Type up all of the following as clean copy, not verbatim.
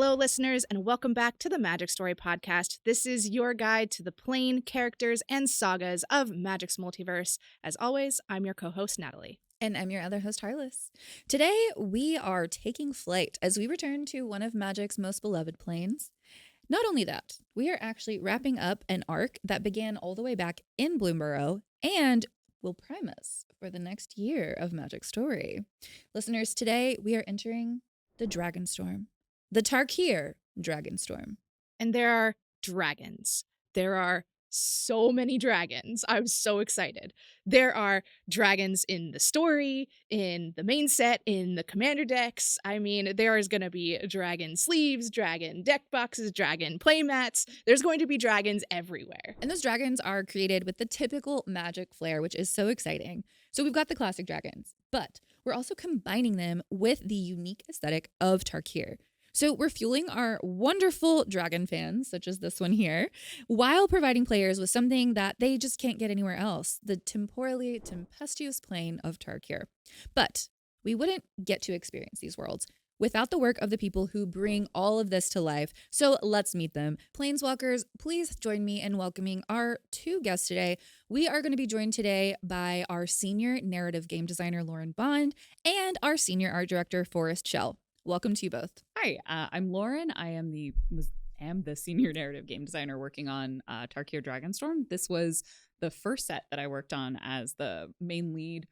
Hello, listeners, and welcome back to the Magic Story Podcast. This is your guide to the plane, characters, and sagas of Magic's multiverse. As always, I'm your co-host, Natalie. And I'm your other host, Harless. Today, we are taking flight as we return to one of Magic's most beloved planes. Not only that, we are actually wrapping up an arc that began all the way back in Bloomborough and will prime us for the next year of Magic Story. Listeners, today we are entering the Dragonstorm. The Tarkir Dragonstorm. And there are dragons. There are so many dragons. I'm so excited. There are dragons in the story, in the main set, in the commander decks. I mean, there is going to be dragon sleeves, dragon deck boxes, dragon playmats. There's going to be dragons everywhere. And those dragons are created with the typical Magic flair, which is so exciting. So we've got the classic dragons, but we're also combining them with the unique aesthetic of Tarkir. So we're fueling our wonderful dragon fans, such as this one here, while providing players with something that they just can't get anywhere else, the temporally tempestuous plane of Tarkir. But we wouldn't get to experience these worlds without the work of the people who bring all of this to life. So let's meet them. Planeswalkers, please join me in welcoming our two guests today. We are going to be joined today by our senior narrative game designer, Lauren Bond, and our senior art director, Forrest Schehl. Welcome to you both. Hi, I'm Lauren. I am the senior narrative game designer working on Tarkir Dragonstorm. This was the first set that I worked on as the main lead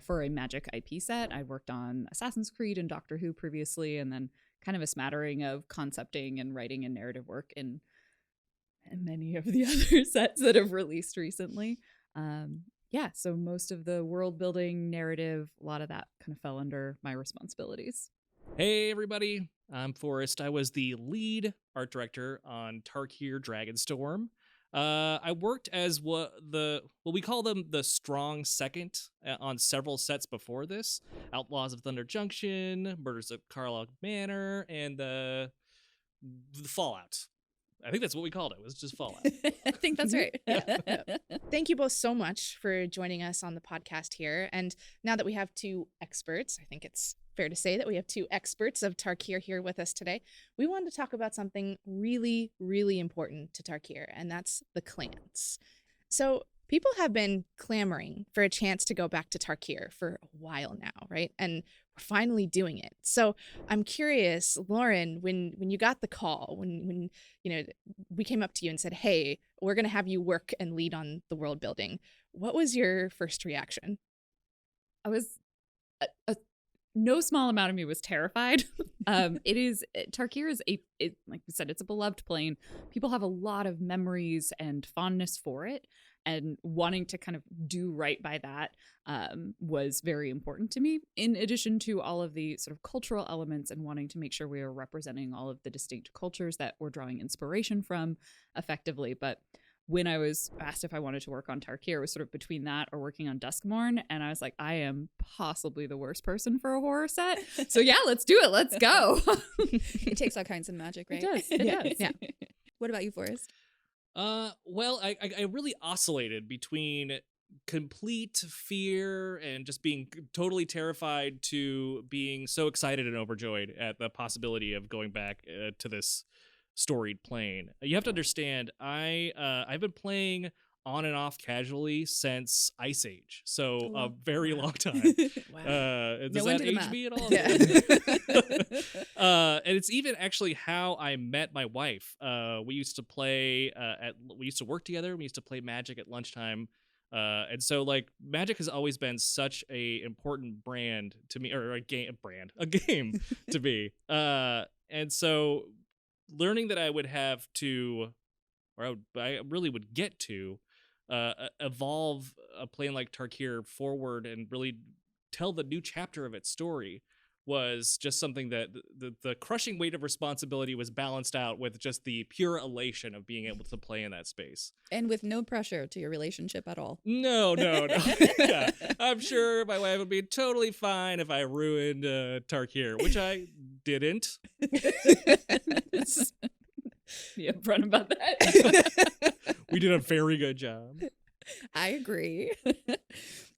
for a Magic IP set. I worked on Assassin's Creed and Doctor Who previously, and then kind of a smattering of concepting and writing and narrative work in many of the other sets that have released recently. So most of the world building, narrative, a lot of that kind of fell under my responsibilities. Hey everybody, I'm Forrest. I was the lead art director on Tarkir Dragonstorm. I worked as we call them the strong second on several sets before this. Outlaws of Thunder Junction, Murders of Carlisle Manor, and the Fallout. I think that's what we called it. It was just Fallout. I think that's right. Thank you both so much for joining us on the podcast here. And now that we have two experts, I think it's fair to say that we have two experts of Tarkir here with us today. We wanted to talk about something really, really important to Tarkir, and that's the clans. So people have been clamoring for a chance to go back to Tarkir for a while now, right? And we're finally doing it. So I'm curious, Lauren, when you got the call, when we came up to you and said, hey, we're going to have you work and lead on the world building, what was your first reaction? I was no small amount of me was terrified. Tarkir is like we said, it's a beloved plane. People have a lot of memories and fondness for it, and wanting to kind of do right by that was very important to me, in addition to all of the sort of cultural elements and wanting to make sure we are representing all of the distinct cultures that we're drawing inspiration from effectively. But when I was asked if I wanted to work on Tarkir, it was sort of between that or working on Duskmourn. And I was like, I am possibly the worst person for a horror set. So yeah, let's do it. Let's go. It takes all kinds of magic, right? It does. Yeah. What about you, Forrest? Well, I really oscillated between complete fear and just being totally terrified to being so excited and overjoyed at the possibility of going back to this storied plane. You have to understand, I've been playing on and off casually since Ice Age, so a very long time. Wow. Does that age me at all? Yeah. And it's even actually how I met my wife. We used to play we used to work together. We used to play Magic at lunchtime. And so like Magic has always been such a important brand to me, or a game to me. And so learning that I would have to, or I really would get to evolve a plane like Tarkir forward and really tell the new chapter of its story was just something that the crushing weight of responsibility was balanced out with just the pure elation of being able to play in that space. And with no pressure to your relationship at all. No. Yeah. I'm sure my wife would be totally fine if I ruined Tarkir, which I didn't. Be upfront about that. We did a very good job. I agree.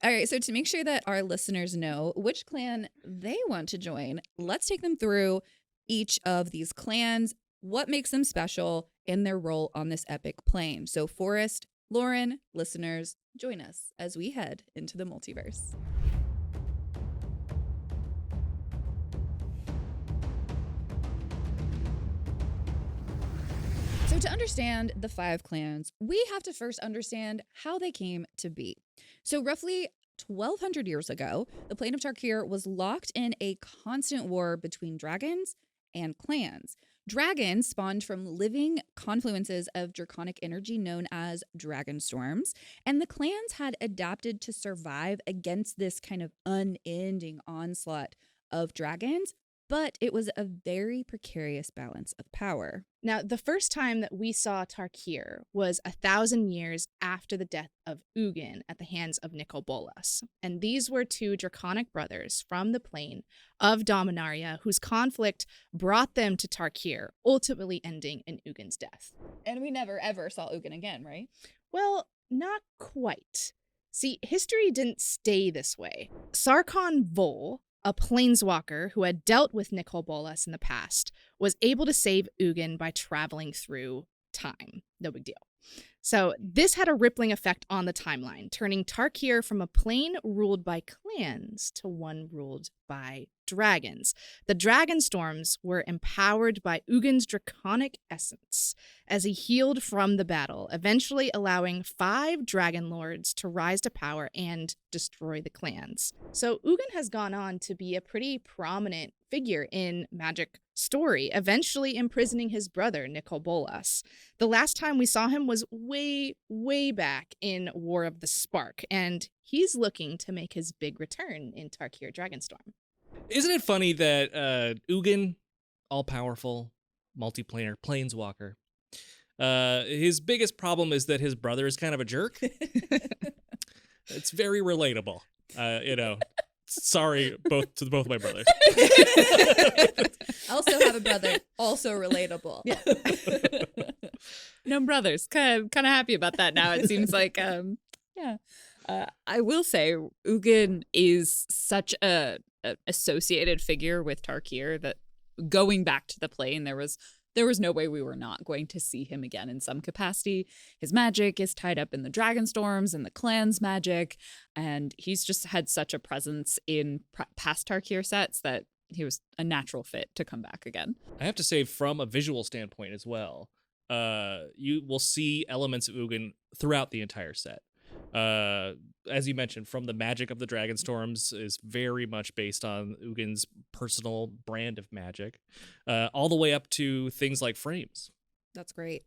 All right, so to make sure that our listeners know which clan they want to join, let's take them through each of these clans, what makes them special, and their role on this epic plane. So Forrest, Lauren, listeners, join us as we head into the multiverse. So to understand the 5 clans, we have to first understand how they came to be. So roughly 1,200 years ago, the plane of Tarkir was locked in a constant war between dragons and clans. Dragons spawned from living confluences of draconic energy known as Dragonstorms, and the clans had adapted to survive against this kind of unending onslaught of dragons, but it was a very precarious balance of power. Now, the first time that we saw Tarkir was 1,000 years after the death of Ugin at the hands of Nicol Bolas. And these were 2 draconic brothers from the plane of Dominaria whose conflict brought them to Tarkir, ultimately ending in Ugin's death. And we never ever saw Ugin again, right? Well, not quite. See, history didn't stay this way. Sarkhan Vol, a planeswalker who had dealt with Nicol Bolas in the past, was able to save Ugin by traveling through time. No big deal. So this had a rippling effect on the timeline, turning Tarkir from a plane ruled by clans to one ruled by dragons. The Dragonstorms were empowered by Ugin's draconic essence as he healed from the battle, eventually allowing 5 dragon lords to rise to power and destroy the clans. So Ugin has gone on to be a pretty prominent figure in Magic story, eventually imprisoning his brother, Nicol Bolas. The last time we saw him was way back in War of the Spark, and he's looking to make his big return in Tarkir Dragonstorm. Isn't it funny that Ugin, all-powerful, multiplanar planeswalker, his biggest problem is that his brother is kind of a jerk? It's very relatable. Sorry, to both my brothers. Also have a brother, also relatable. Yeah. No brothers. Kind of happy about that now. It seems like, yeah. I will say Ugin is such a associated figure with Tarkir that going back to the plane, there was no way we were not going to see him again in some capacity. His magic is tied up in the Dragonstorms and the clan's magic, and he's just had such a presence in past Tarkir sets that he was a natural fit to come back again. I have to say, from a visual standpoint as well, you will see elements of Ugin throughout the entire set. As you mentioned, from the magic of the Dragonstorms is very much based on Ugin's personal brand of magic, all the way up to things like frames. That's great.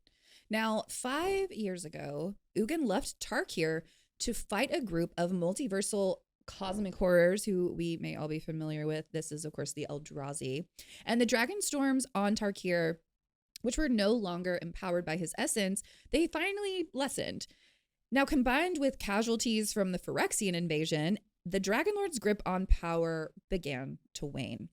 Now, 5 years ago, Ugin left Tarkir to fight a group of multiversal cosmic horrors who we may all be familiar with. This is, of course, the Eldrazi. And the Dragonstorms on Tarkir, which were no longer empowered by his essence, they finally lessened. Now, combined with casualties from the Phyrexian invasion, the Dragonlord's grip on power began to wane.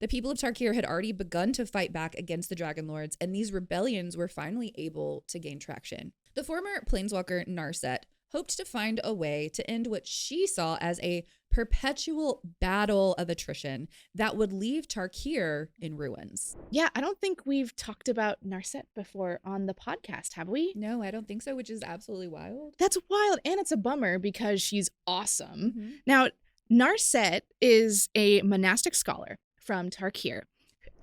The people of Tarkir had already begun to fight back against the Dragonlords, and these rebellions were finally able to gain traction. The former planeswalker Narset hoped to find a way to end what she saw as a perpetual battle of attrition that would leave Tarkir in ruins. Yeah, I don't think we've talked about Narset before on the podcast, have we? No, I don't think so, which is absolutely wild. That's wild, and it's a bummer because she's awesome. Mm-hmm. Now, Narset is a monastic scholar from Tarkir.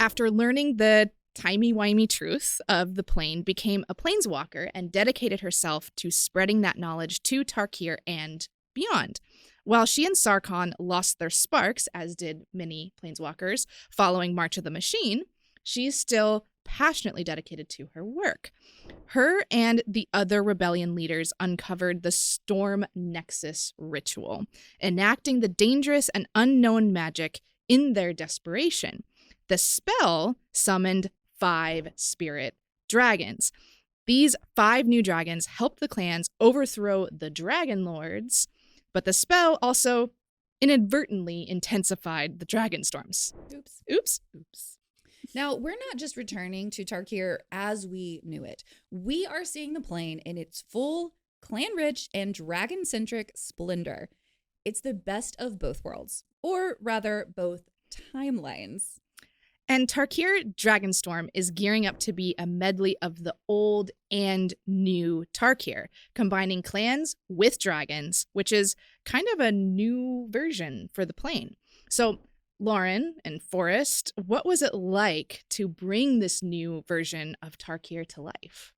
After learning the timey-wimey truth of the plane, became a planeswalker and dedicated herself to spreading that knowledge to Tarkir and beyond. While she and Sarkhan lost their sparks, as did many planeswalkers, following March of the Machine, she's still passionately dedicated to her work. Her and the other rebellion leaders uncovered the Storm Nexus ritual, enacting the dangerous and unknown magic in their desperation. The spell summoned 5 spirit dragons. These 5 new dragons helped the clans overthrow the Dragon Lords, but the spell also inadvertently intensified the Dragonstorms. Oops. Now, we're not just returning to Tarkir as we knew it. We are seeing the plane in its full clan-rich and dragon-centric splendor. It's the best of both worlds, or rather, both timelines. And Tarkir Dragonstorm is gearing up to be a medley of the old and new Tarkir, combining clans with dragons, which is kind of a new version for the plane. So, Lauren and Forrest, what was it like to bring this new version of Tarkir to life?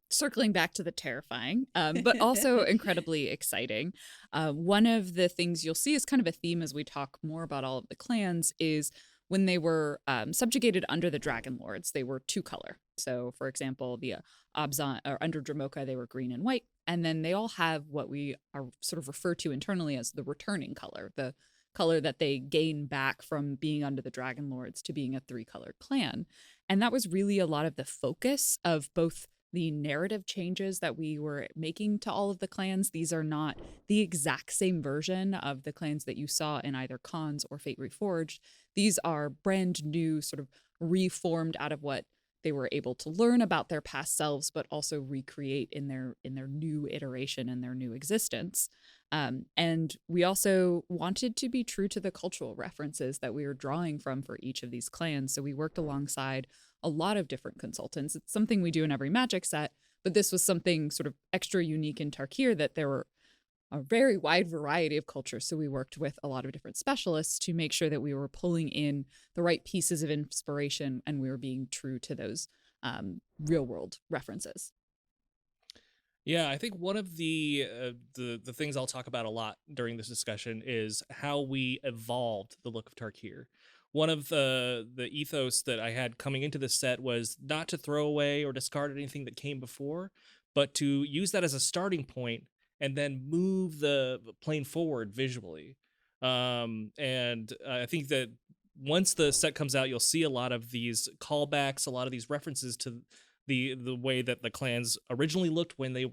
Circling back to the terrifying, but also incredibly exciting. One of the things you'll see is kind of a theme as we talk more about all of the clans is when they were subjugated under the Dragon Lords, they were two color. So, for example, the Abzan, or under Dromoka, they were green and white. And then they all have what we are sort of refer to internally as the returning color, the color that they gain back from being under the Dragon Lords to being a three-color clan. And that was really a lot of the focus of both the narrative changes that we were making to all of the clans. These are not the exact same version of the clans that you saw in either Cons or Fate Reforged. These are brand new, sort of reformed out of what they were able to learn about their past selves, but also recreate in their new iteration and their new existence. And we also wanted to be true to the cultural references that we were drawing from for each of these clans. So we worked alongside a lot of different consultants. It's something we do in every Magic set, but this was something sort of extra unique in Tarkir, that there were a very wide variety of cultures. So we worked with a lot of different specialists to make sure that we were pulling in the right pieces of inspiration and we were being true to those real world references. Yeah, I think one of the things I'll talk about a lot during this discussion is how we evolved the look of Tarkir. One of the ethos that I had coming into this set was not to throw away or discard anything that came before, but to use that as a starting point and then move the plane forward visually. And I think that once the set comes out, you'll see a lot of these callbacks, a lot of these references to the way that the clans originally looked when they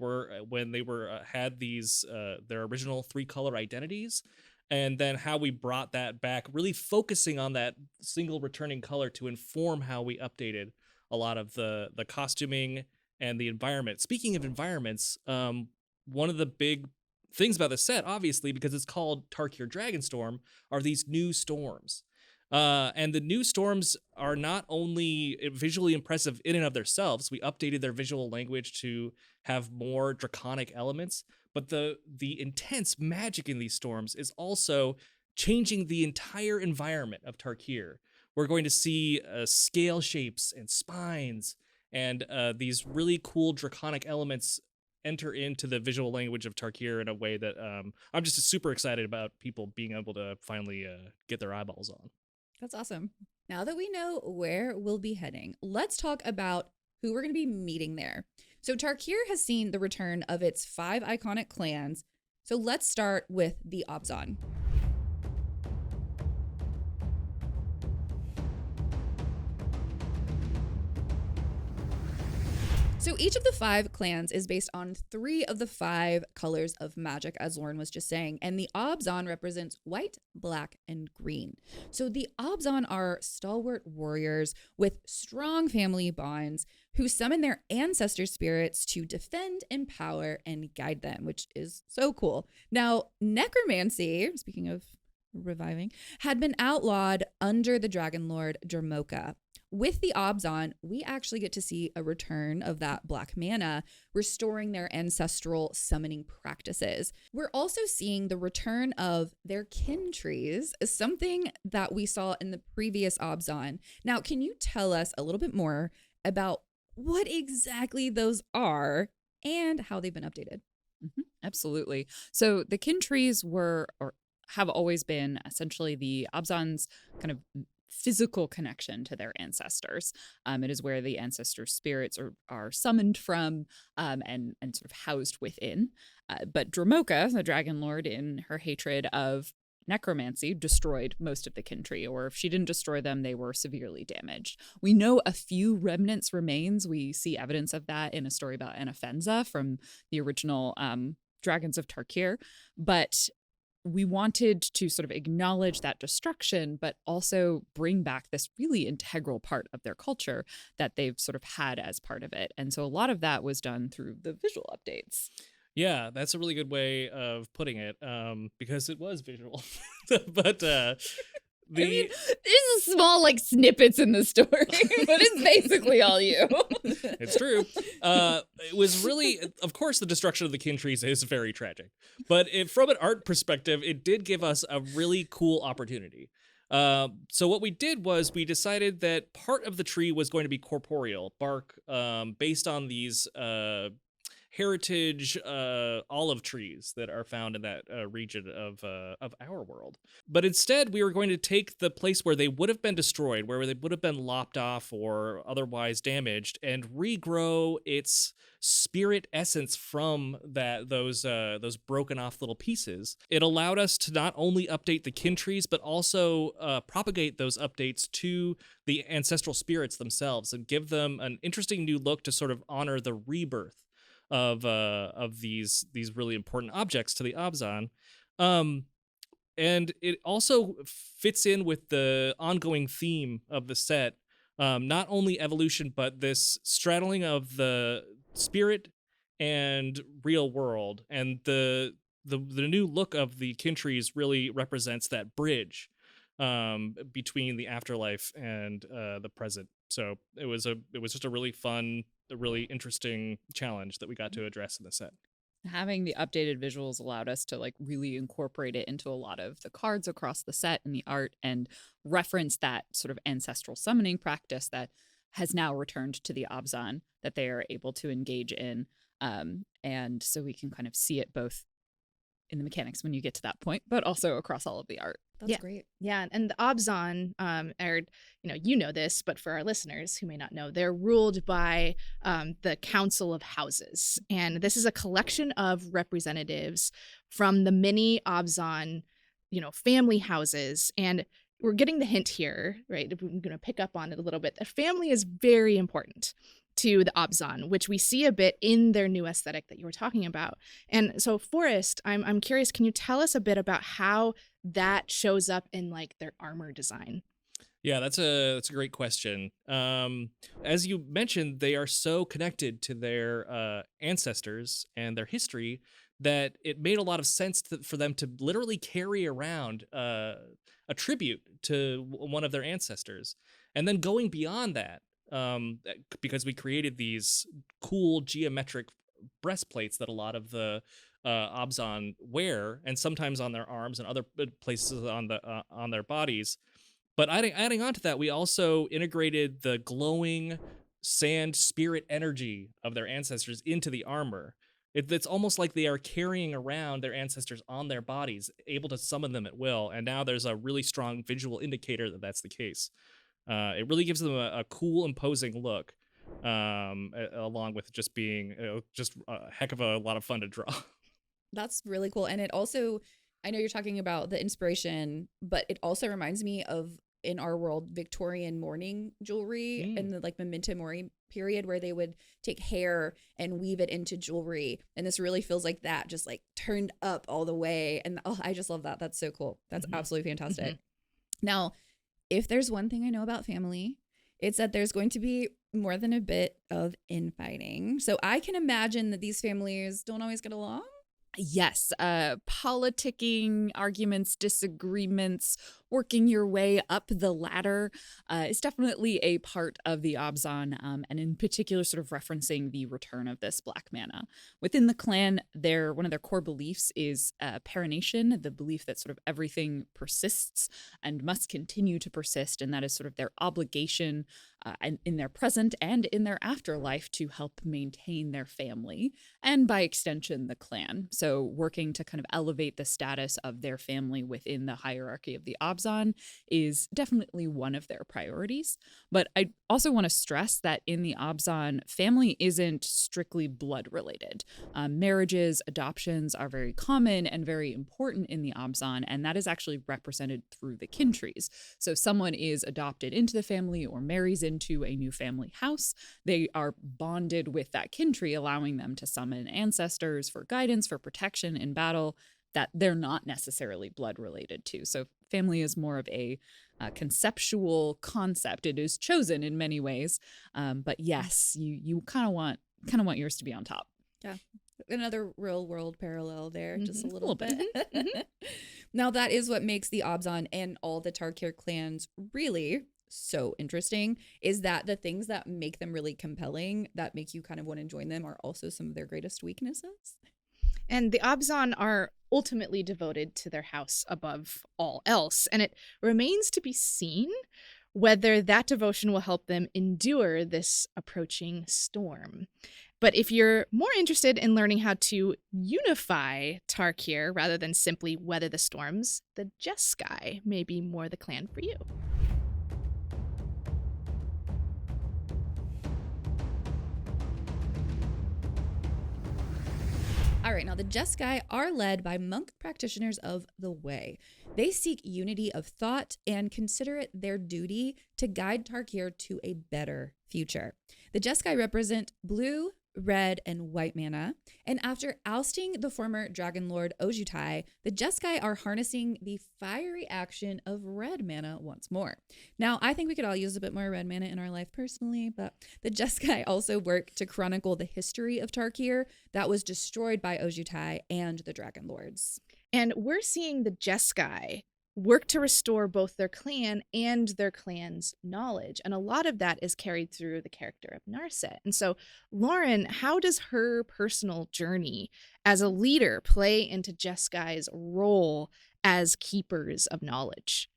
had these their original three-color identities, and then how we brought that back, really focusing on that single returning color to inform how we updated a lot of the costuming and the environment. Speaking of environments, one of the big things about the set, obviously, because it's called Tarkir Dragonstorm, are these new storms. And the new storms are not only visually impressive in and of themselves, we updated their visual language to have more draconic elements, but the intense magic in these storms is also changing the entire environment of Tarkir. We're going to see scale shapes and spines and these really cool draconic elements enter into the visual language of Tarkir in a way that I'm just super excited about people being able to finally get their eyeballs on. That's awesome. Now that we know where we'll be heading, let's talk about who we're going to be meeting there. So Tarkir has seen the return of its 5 iconic clans. So let's start with the Abzan. So each of the 5 clans is based on 3 of the 5 colors of magic, as Lauren was just saying, and the Abzan represents white, black, and green. So the Abzan are stalwart warriors with strong family bonds who summon their ancestor spirits to defend, empower, and guide them, which is so cool. Now, necromancy, speaking of reviving, had been outlawed under the Dragon Lord Dromoka. With the Abzan, we actually get to see a return of that black mana, restoring their ancestral summoning practices. We're also seeing the return of their kin trees, something that we saw in the previous Abzan. Now, can you tell us a little bit more about what exactly those are and how they've been updated? Mm-hmm, absolutely. So the kin trees were, or have always been, essentially the Abzan's kind of physical connection to their ancestors. It is where the ancestor spirits are summoned from and sort of housed within. But Dromoka, the Dragon Lord, in her hatred of necromancy, destroyed most of the kin tree, or if she didn't destroy them, they were severely damaged. We know a few remnants remains. We see evidence of that in a story about Anafenza from the original Dragons of Tarkir, but we wanted to sort of acknowledge that destruction, but also bring back this really integral part of their culture that they've sort of had as part of it. And so a lot of that was done through the visual updates. Yeah, that's a really good way of putting it, because it was visual. But mean, there's a small like snippets in the story, but it's basically all you. It's true. It was really, of course, the destruction of the kin trees is very tragic, but from an art perspective, it did give us a really cool opportunity. So what we did was we decided that part of the tree was going to be corporeal bark, based on these heritage olive trees that are found in that region of our world. But instead, we were going to take the place where they would have been destroyed, where they would have been lopped off or otherwise damaged, and regrow its spirit essence from those broken off little pieces. It allowed us to not only update the kin trees, but also propagate those updates to the ancestral spirits themselves and give them an interesting new look to sort of honor the rebirth of these really important objects to the Abzan. And it also fits in with the ongoing theme of the set, not only evolution, but this straddling of the spirit and real world. And the new look of the kin trees really represents that bridge between the afterlife and the present. So it was just a really fun, a really interesting challenge that we got to address in the set. Having the updated visuals allowed us to like really incorporate it into a lot of the cards across the set and the art, and reference that sort of ancestral summoning practice that has now returned to the Abzan that they are able to engage in. And so we can kind of see it both in the mechanics when you get to that point, but also across all of the art. That's great. Yeah, and the Abzan are, you know this, but for our listeners who may not know, they're ruled by the Council of Houses, and this is a collection of representatives from the many Abzan, family houses. And we're getting the hint here, right? I'm going to pick up on it a little bit. The family is very important to the Abzan, which we see a bit in their new aesthetic that you were talking about. And so, Forrest, I'm curious, can you tell us a bit about how that shows up in like their armor design? Yeah, that's a great question. As you mentioned, they are so connected to their ancestors and their history that it made a lot of sense for them to literally carry around a tribute to one of their ancestors. And then going beyond that, because we created these cool geometric breastplates that a lot of the Abzan wear, and sometimes on their arms and other places on their bodies. But adding on to that, we also integrated the glowing sand spirit energy of their ancestors into the armor. It's almost like they are carrying around their ancestors on their bodies, able to summon them at will. And now there's a really strong visual indicator that that's the case. It really gives them a cool, imposing look, along with just being just a heck of a lot of fun to draw. That's really cool. And it also, I know you're talking about the inspiration, but it also reminds me of, in our world, Victorian mourning jewelry in the like memento mori period, where they would take hair and weave it into jewelry. And this really feels like that, just like turned up all the way. And I just love that. That's so cool. That's absolutely fantastic. Now, if there's one thing I know about family, it's that there's going to be more than a bit of infighting. So I can imagine that these families don't always get along. Yes, politicking, arguments, disagreements, working your way up the ladder is definitely a part of the Abzan, and in particular sort of referencing the return of this black mana. Within the clan, one of their core beliefs is perenation, the belief that sort of everything persists and must continue to persist, and that is sort of their obligation in their present and in their afterlife to help maintain their family, and by extension, the clan. So working to kind of elevate the status of their family within the hierarchy of the Abzan is definitely one of their priorities. But I also want to stress that in the Abzan, family isn't strictly blood related. Marriages, adoptions are very common and very important in the Abzan, and that is actually represented through the kin trees. So if someone is adopted into the family or marries into a new family house, they are bonded with that kin tree, allowing them to summon ancestors for guidance, for protection in battle that they're not necessarily blood related to. So family is more of a conceptual concept. It is chosen in many ways, but yes, you kind of want yours to be on top. Yeah, another real world parallel there, just a little bit. Now, that is what makes the Abzan and all the Tarkir clans really so interesting, is that the things that make them really compelling, that make you kind of want to join them, are also some of their greatest weaknesses. And the Abzan are ultimately devoted to their house above all else, and it remains to be seen whether that devotion will help them endure this approaching storm. But if you're more interested in learning how to unify Tarkir rather than simply weather the storms, the Jeskai may be more the clan for you. All right, now the Jeskai are led by monk practitioners of the Way. They seek unity of thought and consider it their duty to guide Tarkir to a better future. The Jeskai represent blue, red, and white mana, and after ousting the former Dragon Lord Ojutai, the Jeskai are harnessing the fiery action of red mana once more. Now, I think we could all use a bit more red mana in our life personally, but the Jeskai also work to chronicle the history of Tarkir that was destroyed by Ojutai and the Dragon Lords. And we're seeing the Jeskai work to restore both their clan and their clan's knowledge. And a lot of that is carried through the character of Narset. And so, Lauren, how does her personal journey as a leader play into Jeskai's role as keepers of knowledge?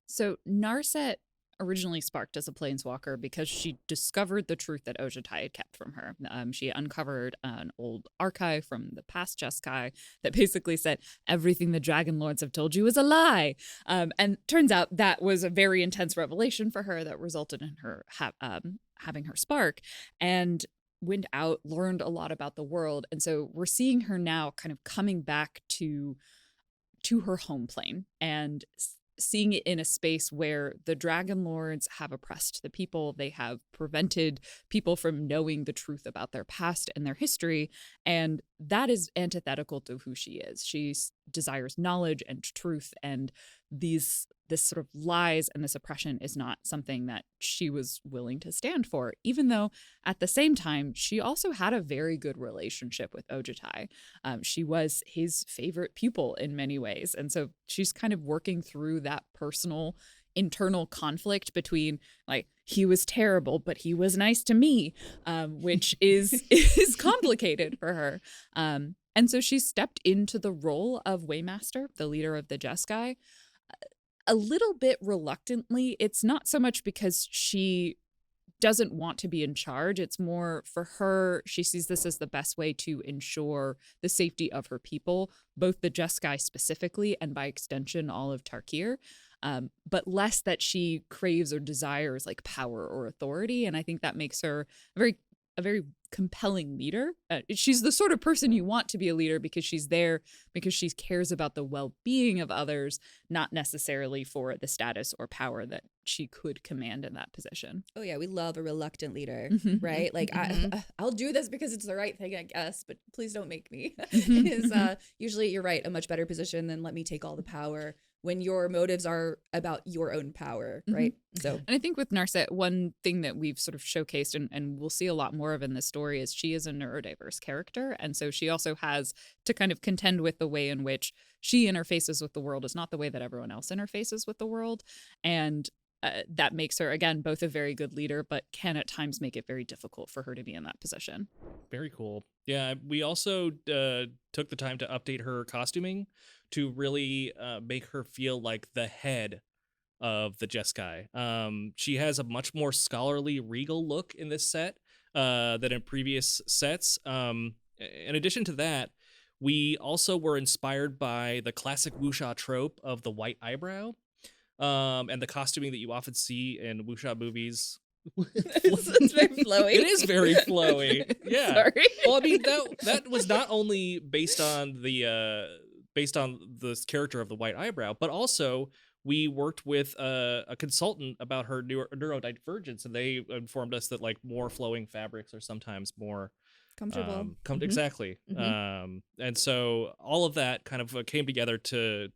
So Narset originally sparked as a planeswalker because she discovered the truth that Ojutai had kept from her. She uncovered an old archive from the past Jeskai that basically said everything the Dragon Lords have told you is a lie. And turns out that was a very intense revelation for her that resulted in her having her spark. And went out, learned a lot about the world. And so we're seeing her now kind of coming back to her home plane and seeing it in a space where the Dragon Lords have oppressed the people. They have prevented people from knowing the truth about their past and their history. And that is antithetical to who she is. She desires knowledge and truth, and this sort of lies and this oppression is not something that she was willing to stand for, even though at the same time, she also had a very good relationship with Ojutai. She was his favorite pupil in many ways. And so she's kind of working through that personal internal conflict between, like, he was terrible, but he was nice to me, which is complicated for her. And so she stepped into the role of Waymaster, the leader of the Jeskai, a little bit reluctantly. It's not so much because she doesn't want to be in charge. It's more for her, she sees this as the best way to ensure the safety of her people, both the Jeskai specifically and by extension all of Tarkir, but less that she craves or desires like power or authority. And I think that makes her a very compelling leader. She's the sort of person you want to be a leader because she's there because she cares about the well-being of others, not necessarily for the status or power that she could command in that position. Oh yeah, we love a reluctant leader, Mhm. right? Like Mhm. I'll do this because it's the right thing, I guess, but please don't make me. Mhm. Is usually, you're right, a much better position than let me take all the power when your motives are about your own power, right? So And I think with Narset, one thing that we've sort of showcased and we'll see a lot more of in this story is she is a neurodiverse character. And so she also has to kind of contend with the way in which she interfaces with the world is not the way that everyone else interfaces with the world. And that makes her, again, both a very good leader, but can at times make it very difficult for her to be in that position. Very cool. Yeah, we also took the time to update her costuming to really make her feel like the head of the Jeskai. She has a much more scholarly, regal look in this set than in previous sets. In addition to that, we also were inspired by the classic wuxia trope of the white eyebrow and the costuming that you often see in wuxia movies. it's very flowy. It is very flowy. Yeah. Sorry. Well, I mean that was not only based on the character of the white eyebrow, but also we worked with a consultant about her neurodivergence, and they informed us that like more flowing fabrics are sometimes more Comfortable. exactly. And so all of that kind of came together to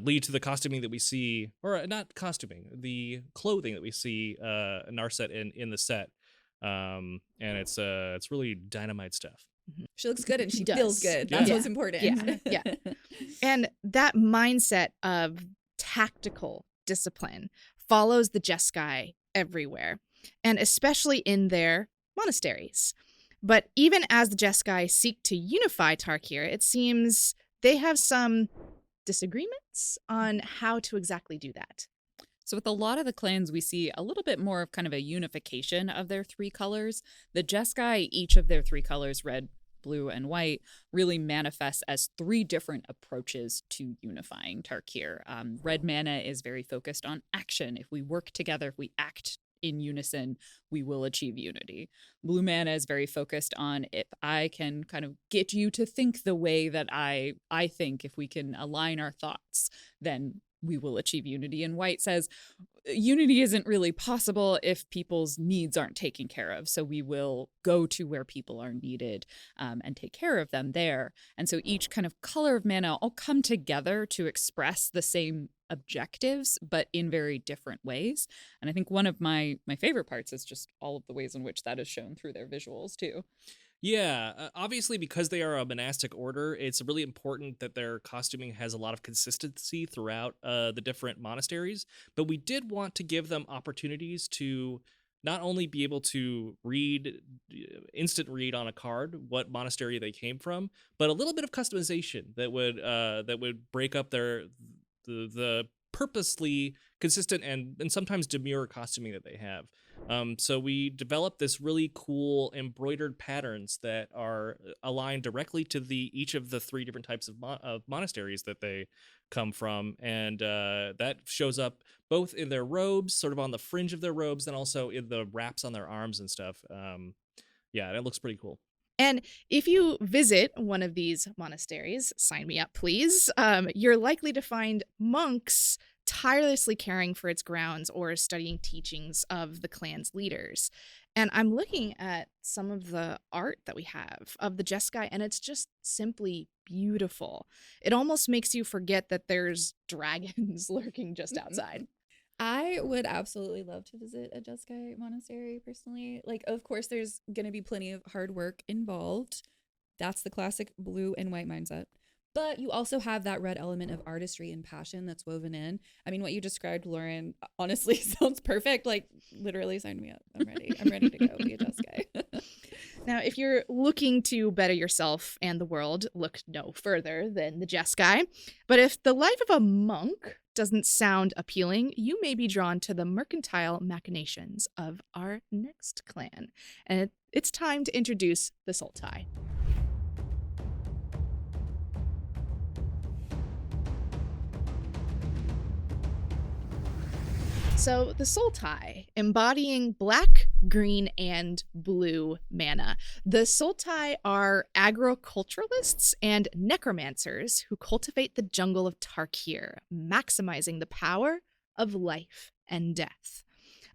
lead to the costuming that we see, or not costuming, the clothing that we see Narset in the set. And it's really dynamite stuff. She looks good and she Does. feels good. Yeah. That's Yeah. what's important. Yeah. And that mindset of tactical discipline follows the Jeskai everywhere, and especially in their monasteries. But even as the Jeskai seek to unify Tarkir, it seems they have some disagreements on how to exactly do that. So with a lot of the clans, we see a little bit more of kind of a unification of their three colors. The Jeskai, each of their three colors, red, blue, and white, really manifests as three different approaches to unifying Tarkir. Red mana is very focused on action. If we work together, if we act in unison, we will achieve unity. Blue mana is very focused on if I can kind of get you to think the way that I think, if we can align our thoughts, then we will achieve unity. And white says unity isn't really possible if people's needs aren't taken care of. So we will go to where people are needed and take care of them there. And so each kind of color of mana all come together to express the same objectives, but in very different ways. And I think one of my favorite parts is just all of the ways in which that is shown through their visuals too. Yeah, obviously, because they are a monastic order, it's really important that their costuming has a lot of consistency throughout the different monasteries. But we did want to give them opportunities to not only be able to read, instant read on a card what monastery they came from, but a little bit of customization that would break up the purposely consistent and sometimes demure costuming that they have. So we developed this really cool embroidered patterns that are aligned directly to each of the three different types of monasteries that they come from, and that shows up both in their robes, sort of on the fringe of their robes, and also in the wraps on their arms and stuff. Yeah, that looks pretty cool. And if you visit one of these monasteries, sign me up, please, you're likely to find monks tirelessly caring for its grounds or studying teachings of the clan's leaders. And I'm looking at some of the art that we have of the Jeskai, and it's just simply beautiful. It almost makes you forget that there's dragons lurking just outside. I would absolutely love to visit a Jeskai monastery personally. Like, of course, there's going to be plenty of hard work involved. That's the classic blue and white mindset. But you also have that red element of artistry and passion that's woven in. I mean, what you described, Lauren, honestly sounds perfect. Like, literally sign me up. I'm ready. I'm ready to go be a Jeskai. Now, if you're looking to better yourself and the world, look no further than the Jeskai. But if the life of a monk doesn't sound appealing, you may be drawn to the mercantile machinations of our next clan. And it's time to introduce the Sultai. So the Sultai, embodying black, green, and blue mana. The Sultai are agriculturalists and necromancers who cultivate the jungle of Tarkir, maximizing the power of life and death.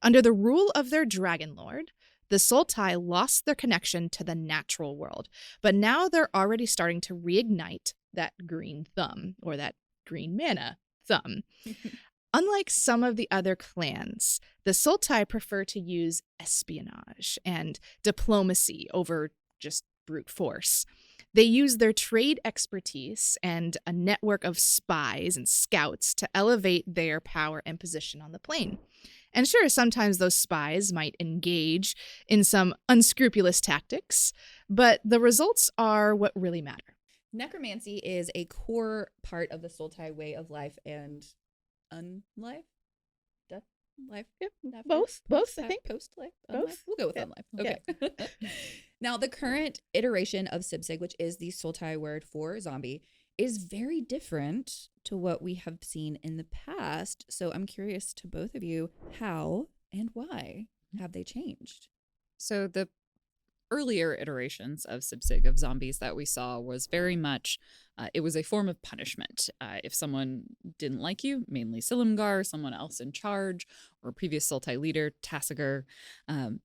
Under the rule of their dragon lord, the Sultai lost their connection to the natural world, but now they're already starting to reignite that green thumb, or that green mana thumb. Unlike some of the other clans, the Sultai prefer to use espionage and diplomacy over just brute force. They use their trade expertise and a network of spies and scouts to elevate their power and position on the plane. And sure, sometimes those spies might engage in some unscrupulous tactics, but the results are what really matter. Necromancy is a core part of the Sultai way of life and unlife? Death? Life? Yep, After? both, I think. Post-life? Both? Unlife? We'll go with Yeah. unlife. Okay. Now, the current iteration of Sibsig, which is the Sultai word for zombie, is very different to what we have seen in the past. So I'm curious to both of you, how and why have they changed? So the earlier iterations of Sibsig, of zombies that we saw, was very much, it was a form of punishment. If someone didn't like you, mainly Silumgar, someone else in charge, or previous Sultai leader, Tassiger,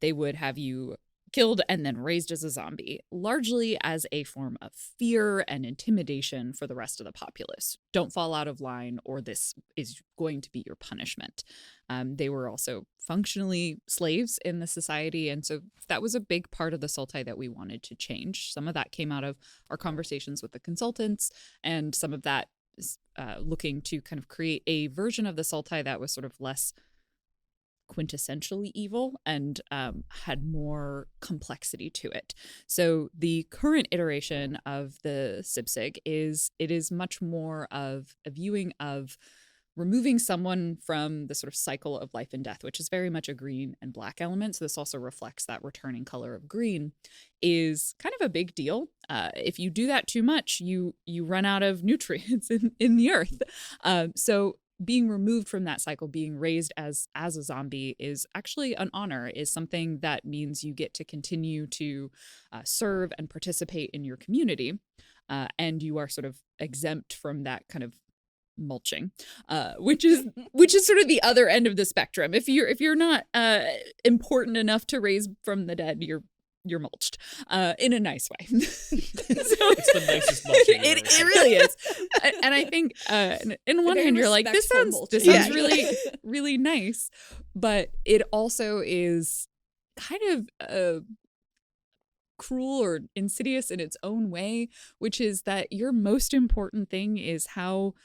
they would have you killed and then raised as a zombie, largely as a form of fear and intimidation for the rest of the populace. Don't fall out of line or this is going to be your punishment. They were also functionally slaves in the society, and so that was a big part of the Sultai that we wanted to change. Some of that came out of our conversations with the consultants, and some of that is looking to kind of create a version of the Sultai that was sort of less quintessentially evil and had more complexity to it. So the current iteration of the Sibsig is much more of a viewing of removing someone from the sort of cycle of life and death, which is very much a green and black element. So this also reflects that returning color of green is kind of a big deal. If you do that too much, you run out of nutrients in the earth. So being removed from that cycle, being raised as a zombie is actually an honor, is something that means you get to continue to serve and participate in your community. And you are sort of exempt from that kind of mulching, which is sort of the other end of the spectrum. If you're not important enough to raise from the dead, you're mulched in a nice way. It's the nicest mulching. It really is. And I think in one hand you're like, this sounds really, really nice, but it also is kind of cruel or insidious in its own way, which is that your most important thing is how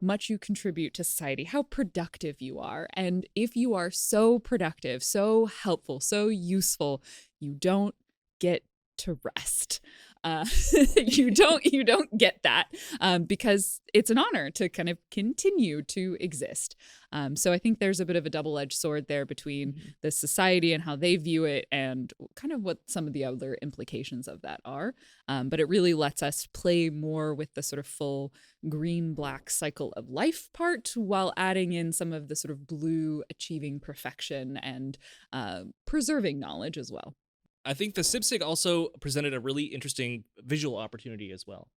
much you contribute to society, how productive you are. And if you are so productive, so helpful, so useful, you don't get to rest. You don't get that because it's an honor to kind of continue to exist. So I think there's a bit of a double-edged sword there between the society and how they view it and kind of what some of the other implications of that are. But it really lets us play more with the sort of full green-black cycle of life part while adding in some of the sort of blue achieving perfection and preserving knowledge as well. I think the Sibsig also presented a really interesting visual opportunity as well.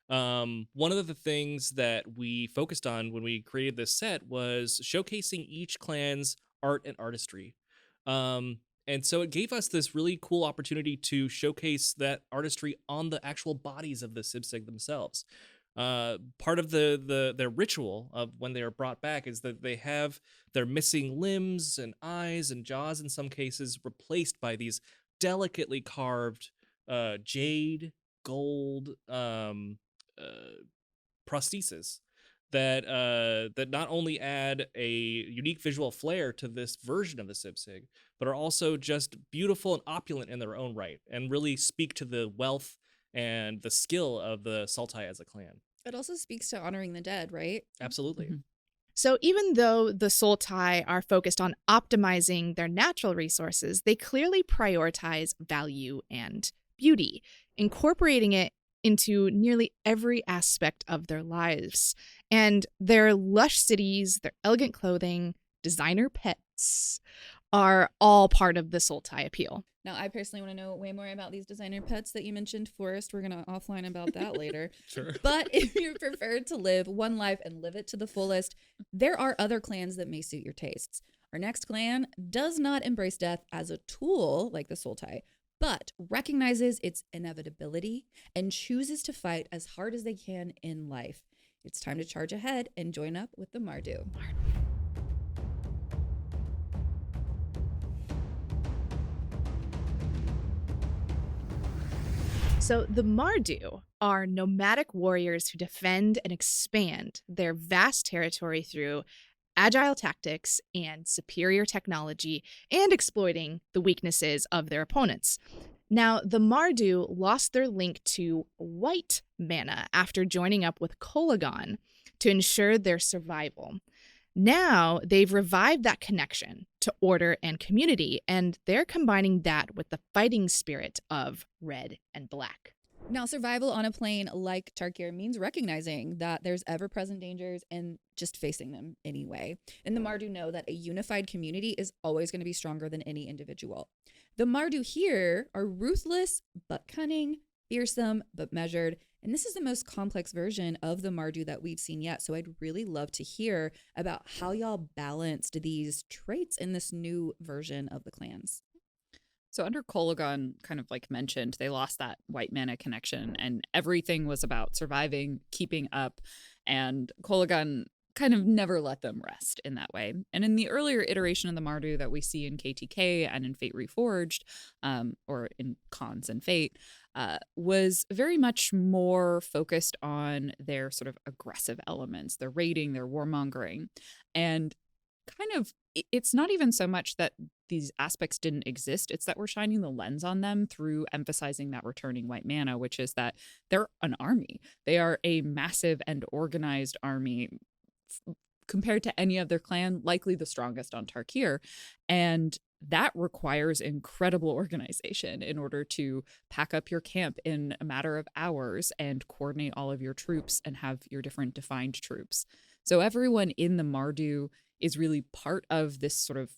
One of the things that we focused on when we created this set was showcasing each clan's art and artistry. And so it gave us this really cool opportunity to showcase that artistry on the actual bodies of the Sibsig themselves. Part of their ritual of when they are brought back is that they have their missing limbs and eyes and jaws in some cases replaced by these delicately carved jade, gold prostheses that not only add a unique visual flair to this version of the Sibsig, but are also just beautiful and opulent in their own right, and really speak to the wealth and the skill of the Sultai as a clan. It also speaks to honoring the dead, right? Absolutely. Mm-hmm. So even though the Sultai are focused on optimizing their natural resources, they clearly prioritize value and beauty, incorporating it into nearly every aspect of their lives. And their lush cities, their elegant clothing, designer pets are all part of the Sultai appeal. Now, I personally want to know way more about these designer pets that you mentioned, Forrest. We're going to offline about that later. Sure. But if you prefer to live one life and live it to the fullest, there are other clans that may suit your tastes. Our next clan does not embrace death as a tool like the Sultai, but recognizes its inevitability and chooses to fight as hard as they can in life. It's time to charge ahead and join up with the Mardu. So the Mardu are nomadic warriors who defend and expand their vast territory through agile tactics and superior technology and exploiting the weaknesses of their opponents. Now, the Mardu lost their link to white mana after joining up with Kolagon to ensure their survival. Now, they've revived that connection to order and community, and they're combining that with the fighting spirit of red and black. Now, survival on a plane like Tarkir means recognizing that there's ever-present dangers and just facing them anyway. And the Mardu know that a unified community is always going to be stronger than any individual. The Mardu here are ruthless but cunning, fearsome but measured, and this is the most complex version of the Mardu that we've seen yet. So I'd really love to hear about how y'all balanced these traits in this new version of the clans. So under Kolagon, kind of like mentioned, they lost that white mana connection and everything was about surviving, keeping up, and Kolagon kind of never let them rest in that way. And in the earlier iteration of the Mardu that we see in KTK and in Fate Reforged, or in Cons and Fate, was very much more focused on their sort of aggressive elements, their raiding, their warmongering. And kind of, it's not even so much that these aspects didn't exist, it's that we're shining the lens on them through emphasizing that returning white mana, which is that they're an army. They are a massive and organized army compared to any other clan, likely the strongest on Tarkir. And that requires incredible organization in order to pack up your camp in a matter of hours and coordinate all of your troops and have your different defined troops. So everyone in the Mardu is really part of this sort of,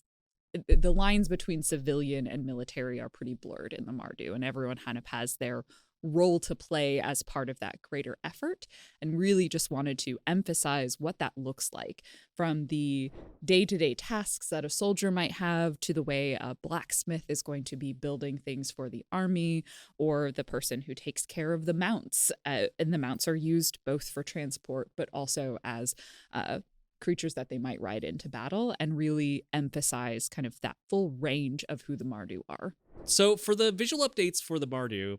the lines between civilian and military are pretty blurred in the Mardu, and everyone kind of has their role to play as part of that greater effort, and really just wanted to emphasize what that looks like, from the day-to-day tasks that a soldier might have to the way a blacksmith is going to be building things for the army, or the person who takes care of the mounts. And the mounts are used both for transport but also as creatures that they might ride into battle, and really emphasize kind of that full range of who the Mardu are. So for the visual updates for the Mardu,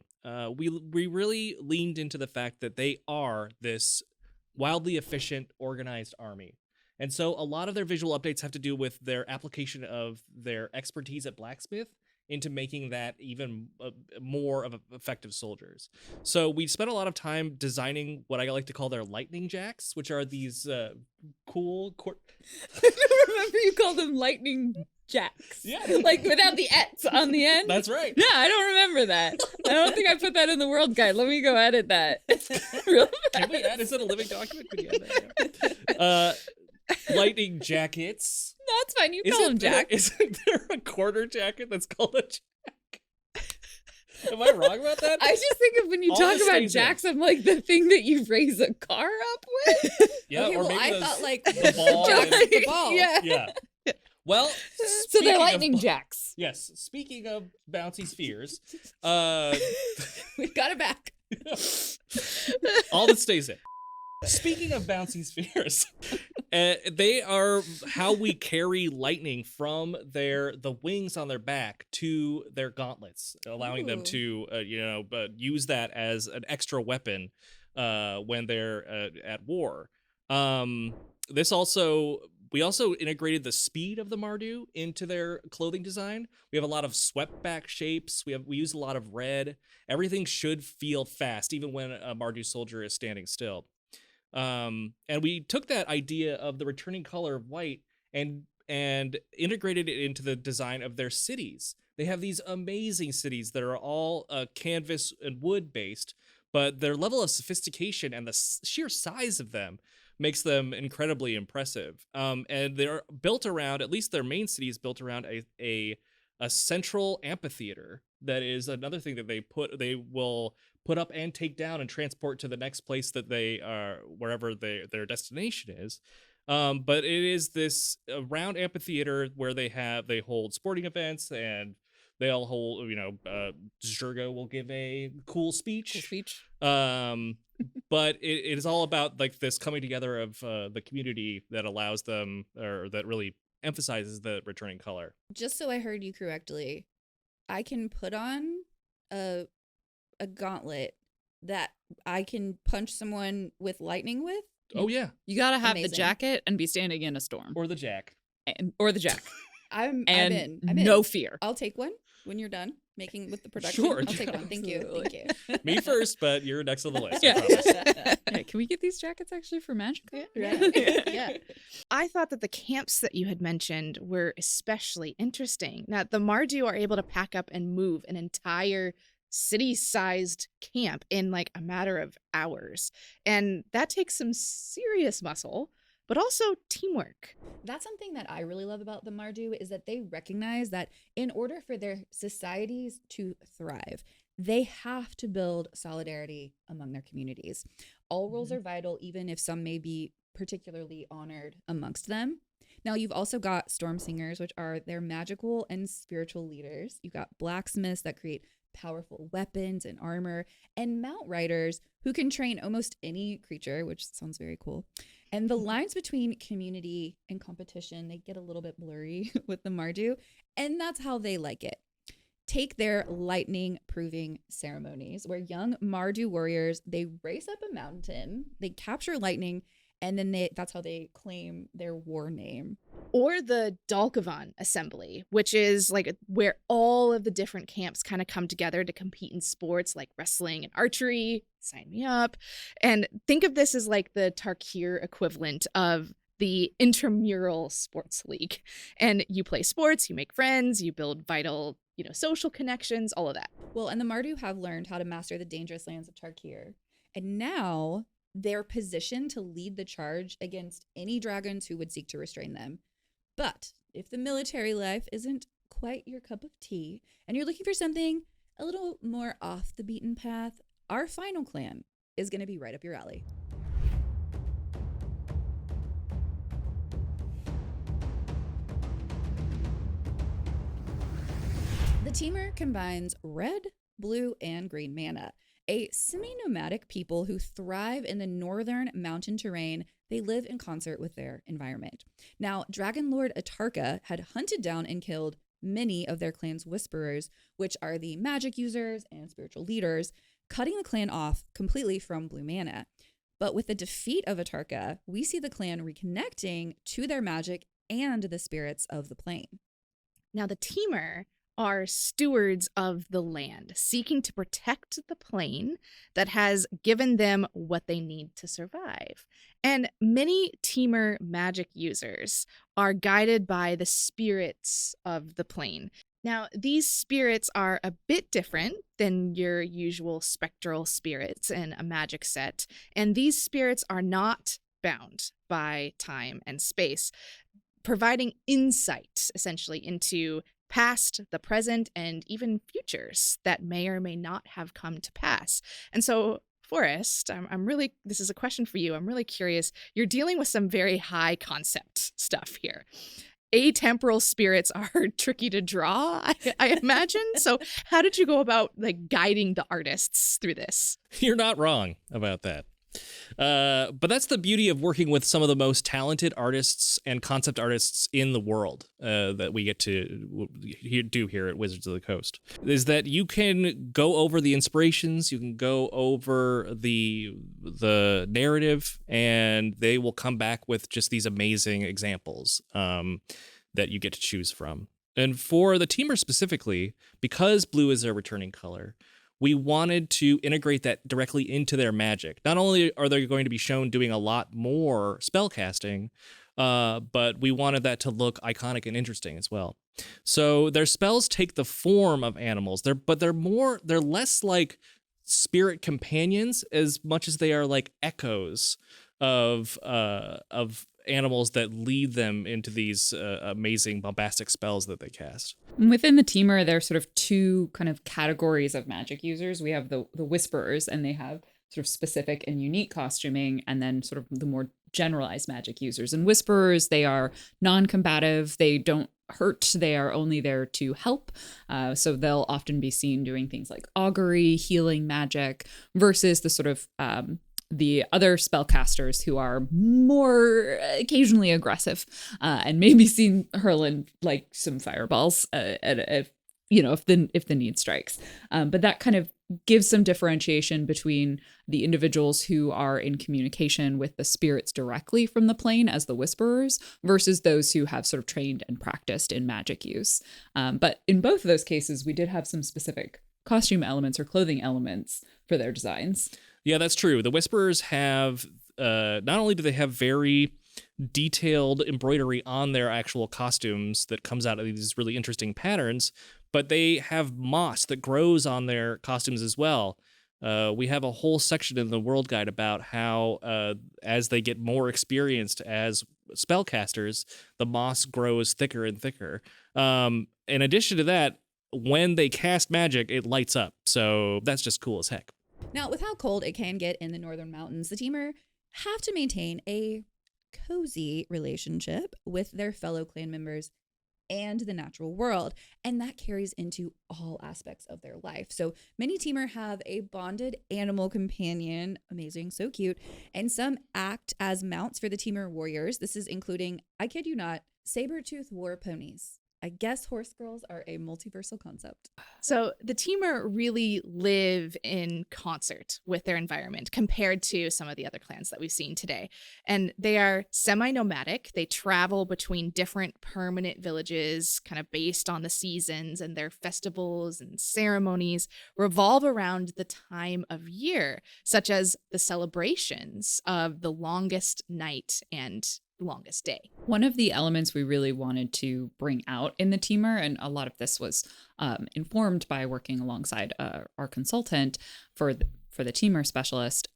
we really leaned into the fact that they are this wildly efficient, organized army. And so a lot of their visual updates have to do with their application of their expertise at blacksmith into making that even more of effective soldiers. So we spent a lot of time designing what I like to call their lightning jacks, which are these cool... I don't remember you called them lightning jacks. Yeah. Like without the "ets" on the end. That's right. Yeah, I don't remember that. I don't think I put that in the world guide. Let me go edit that. Really? Can we add? Is it a living document? Can you add that? Lightning jackets. No, it's fine. You call them jacks. Isn't there a quarter jacket that's called a jack? Am I wrong about that? I just think of when you All talk the about stays jacks, I'm like the thing that you raise a car up with. Yeah, Okay, or well, maybe I thought like the ball. jacks, and- the ball. Yeah. Yeah. Well, So speaking they're of lightning jacks. Yes. Speaking of bouncy spheres, We've got it back. all that stays in. Speaking of bouncy spheres, they are how we carry lightning from the wings on their back to their gauntlets, allowing them to use that as an extra weapon when they're at war. We also integrated the speed of the Mardu into their clothing design. We have a lot of swept back shapes. We use a lot of red. Everything should feel fast, even when a Mardu soldier is standing still. And we took that idea of the returning color of white and integrated it into the design of their cities. They have these amazing cities that are all canvas and wood based, but their level of sophistication and the sheer size of them makes them incredibly impressive. And they're built around, at least their main city is built around a central amphitheater. That is another thing that they will put up and take down and transport to the next place that they are, wherever their destination is. But it is this round amphitheater where they hold sporting events, and they'll hold, Zergo will give a cool speech. But it is all about like this coming together of the community that allows them, or that really emphasizes the returning color. Just so I heard you correctly, I can put on a gauntlet that I can punch someone with lightning with. Oh yeah, You gotta have Amazing. the jacket and be standing in a storm. or the jack. Or the jack. I'm And in. no fear. I'll take one when you're done making with the production. Sure, I'll take one. Thank you. Thank you. Me first, but you're next on the list. I Yeah. promise. Yeah, can we get these jackets actually for Magic? Yeah. I thought that the camps that you had mentioned were especially interesting. Now, the Mardu are able to pack up and move an entire city-sized camp in like a matter of hours. And that takes some serious muscle, but also teamwork. That's something that I really love about the Mardu is that they recognize that in order for their societies to thrive, they have to build solidarity among their communities. All roles are vital, even if some may be particularly honored amongst them. Now, you've also got storm singers, which are their magical and spiritual leaders. You've got blacksmiths that create powerful weapons and armor, and mount riders who can train almost any creature, which sounds very cool. And the lines between community and competition, they get a little bit blurry with the Mardu, and that's how they like it. Take their lightning proving ceremonies, where young Mardu warriors, they race up a mountain, they capture lightning, and then that's how they claim their war name. Or the Dalkavan Assembly, which is like where all of the different camps kind of come together to compete in sports like wrestling and archery. Sign me up. And think of this as like the Tarkir equivalent of the intramural sports league. And you play sports, you make friends, you build vital, social connections, all of that. Well, and the Mardu have learned how to master the dangerous lands of Tarkir. And now they're positioned to lead the charge against any dragons who would seek to restrain them. But if the military life isn't quite your cup of tea, and you're looking for something a little more off the beaten path, our final clan is going to be right up your alley. The Temur combines red, blue, and green mana. A semi-nomadic people who thrive in the northern mountain terrain. They live in concert with their environment. Now, Dragon Lord Atarka had hunted down and killed many of their clan's whisperers, which are the magic users and spiritual leaders, cutting the clan off completely from blue mana. But with the defeat of Atarka, we see the clan reconnecting to their magic and the spirits of the plane. Now, the Temur are stewards of the land, seeking to protect the plane that has given them what they need to survive. And many Temur magic users are guided by the spirits of the plane. Now, these spirits are a bit different than your usual spectral spirits in a magic set, and these spirits are not bound by time and space, providing insight, essentially, into past, the present, and even futures that may or may not have come to pass. And so, Forrest, this is a question for you. I'm really curious. You're dealing with some very high concept stuff here. Atemporal spirits are tricky to draw, I imagine. So how did you go about guiding the artists through this? You're not wrong about that. But that's the beauty of working with some of the most talented artists and concept artists in the world that we get to do here at Wizards of the Coast, is that you can go over the inspirations, you can go over the narrative, and they will come back with just these amazing examples that you get to choose from. And for the Temur specifically, because blue is their returning color, we wanted to integrate that directly into their magic. Not only are they going to be shown doing a lot more spell casting, but we wanted that to look iconic and interesting as well. So their spells take the form of animals, they're less like spirit companions as much as they are like echoes of animals that lead them into these amazing bombastic spells that they cast. Within the Temur, there are sort of two kind of categories of magic users. We have the Whisperers, and they have sort of specific and unique costuming, and then sort of the more generalized magic users. And Whisperers, they are non-combative. They don't hurt. They are only there to help. So they'll often be seen doing things like augury, healing magic, versus the sort of the other spellcasters who are more occasionally aggressive and maybe seen hurling like some fireballs if the need strikes. But that kind of gives some differentiation between the individuals who are in communication with the spirits directly from the plane as the Whisperers versus those who have sort of trained and practiced in magic use. But in both of those cases, we did have some specific costume elements or clothing elements for their designs. Yeah, that's true. The Whisperers have, not only do they have very detailed embroidery on their actual costumes that comes out of these really interesting patterns, but they have moss that grows on their costumes as well. We have a whole section in the World Guide about how, as they get more experienced as spellcasters, the moss grows thicker and thicker. In addition to that, when they cast magic, it lights up. So that's just cool as heck. Now, with how cold it can get in the northern mountains, the Temur have to maintain a cozy relationship with their fellow clan members and the natural world. And that carries into all aspects of their life. So many teamer have a bonded animal companion, amazing, so cute, and some act as mounts for the teamer warriors. This is including, I kid you not, saber-tooth war ponies. I guess horse girls are a multiversal concept. So the teamer really live in concert with their environment compared to some of the other clans that we've seen today. And they are semi-nomadic. They travel between different permanent villages, kind of based on the seasons, and their festivals and ceremonies revolve around the time of year, such as the celebrations of the longest night and longest day. One of the elements we really wanted to bring out in the teamer, and a lot of this was informed by working alongside our consultant for the teamer specialist,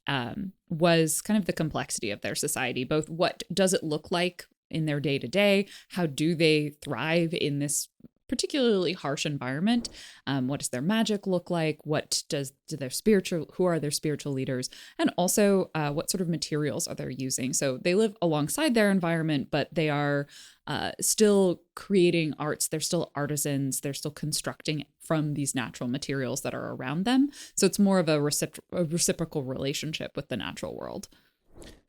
was kind of the complexity of their society. Both what does it look like in their day to day? How do they thrive in this particularly harsh environment? What does their magic look like? Who are their spiritual leaders? And also what sort of materials are they using? So they live alongside their environment, but they are still creating arts. They're still artisans. They're still constructing from these natural materials that are around them. So it's more of a reciprocal relationship with the natural world.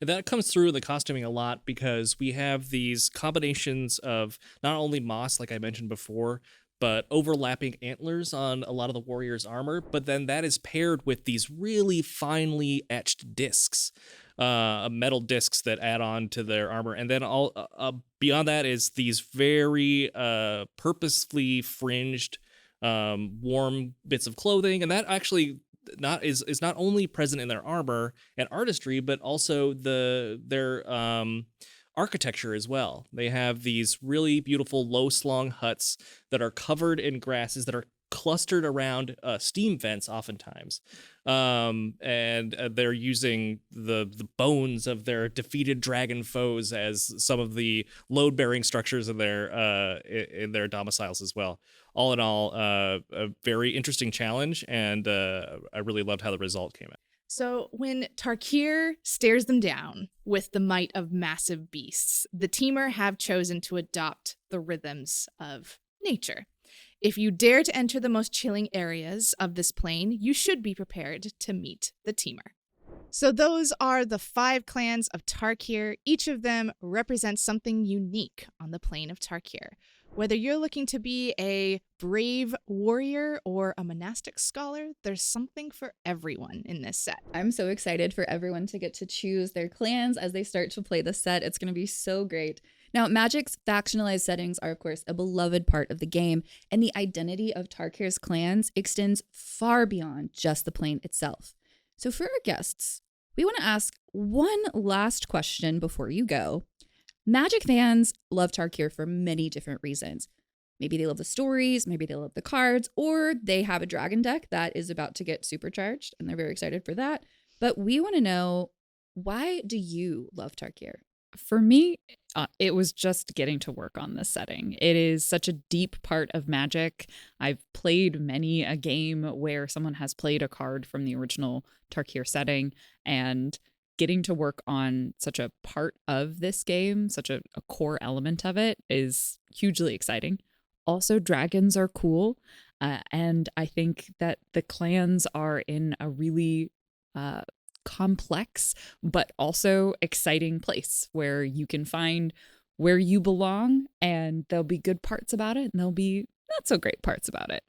And that comes through in the costuming a lot because we have these combinations of not only moss, like I mentioned before, but overlapping antlers on a lot of the warriors' armor. But then that is paired with these really finely etched discs, metal discs that add on to their armor. And then all beyond that is these very purposefully fringed warm bits of clothing. And that actually is not only present in their armor and artistry, but also their architecture as well. They have these really beautiful low slung huts that are covered in grasses that are clustered around steam vents oftentimes, and they're using the bones of their defeated dragon foes as some of the load bearing structures in their domiciles as well. All in all, a very interesting challenge, and I really loved how the result came out. So when Tarkir stares them down with the might of massive beasts, the teamer have chosen to adopt the rhythms of nature. If you dare to enter the most chilling areas of this plane, you should be prepared to meet the teamer. So those are the 5 clans of Tarkir. Each of them represents something unique on the plane of Tarkir. Whether you're looking to be a brave warrior or a monastic scholar, there's something for everyone in this set. I'm so excited for everyone to get to choose their clans as they start to play the set. It's going to be so great. Now, Magic's factionalized settings are, of course, a beloved part of the game, and the identity of Tarkir's clans extends far beyond just the plane itself. So for our guests, we want to ask one last question before you go. Magic fans love Tarkir for many different reasons. Maybe they love the stories, maybe they love the cards, or they have a dragon deck that is about to get supercharged, and they're very excited for that. But we want to know, why do you love Tarkir? For me, it was just getting to work on this setting. It is such a deep part of Magic. I've played many a game where someone has played a card from the original Tarkir setting, and getting to work on such a part of this game, such a core element of it, is hugely exciting. Also, dragons are cool. And I think that the clans are in a really complex but also exciting place where you can find where you belong, and there'll be good parts about it and there'll be not so great parts about it.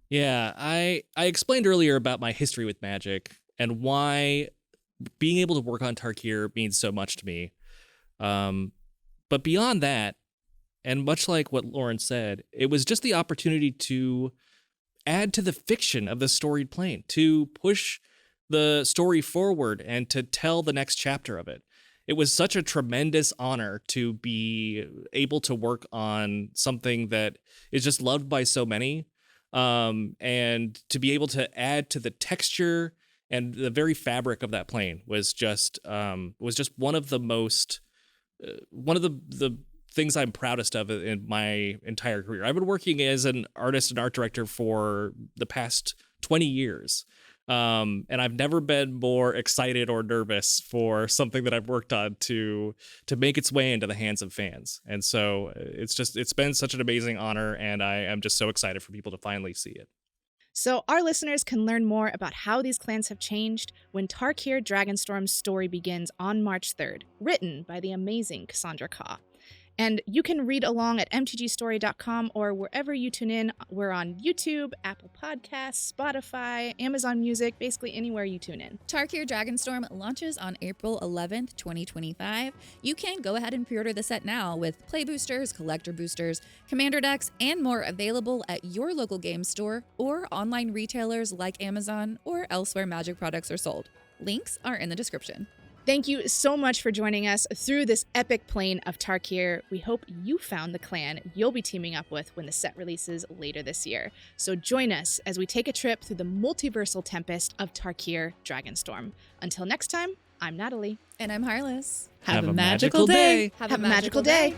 Yeah, I explained earlier about my history with Magic and why being able to work on Tarkir means so much to me. But beyond that, and much like what Lauren said, it was just the opportunity to add to the fiction of the storied plane, to push the story forward and to tell the next chapter of it. It was such a tremendous honor to be able to work on something that is just loved by so many, and to be able to add to the texture and the very fabric of that plane was just one of the most one of the things I'm proudest of in my entire career. I've been working as an artist and art director for the past 20 years. And I've never been more excited or nervous for something that I've worked on to make its way into the hands of fans. And so it's been such an amazing honor, and I am just so excited for people to finally see it. So our listeners can learn more about how these clans have changed when Tarkir Dragonstorm's story begins on March 3rd, written by the amazing Cassandra Kah. And you can read along at mtgstory.com or wherever you tune in. We're on YouTube, Apple Podcasts, Spotify, Amazon Music, basically anywhere you tune in. Tarkir Dragonstorm launches on April 11th, 2025. You can go ahead and pre-order the set now with play boosters, collector boosters, commander decks, and more available at your local game store or online retailers like Amazon or elsewhere Magic products are sold. Links are in the description. Thank you so much for joining us through this epic plane of Tarkir. We hope you found the clan you'll be teaming up with when the set releases later this year. So join us as we take a trip through the multiversal tempest of Tarkir Dragonstorm. Until next time, I'm Natalie. And I'm Harless. Have a magical day. Have a magical day.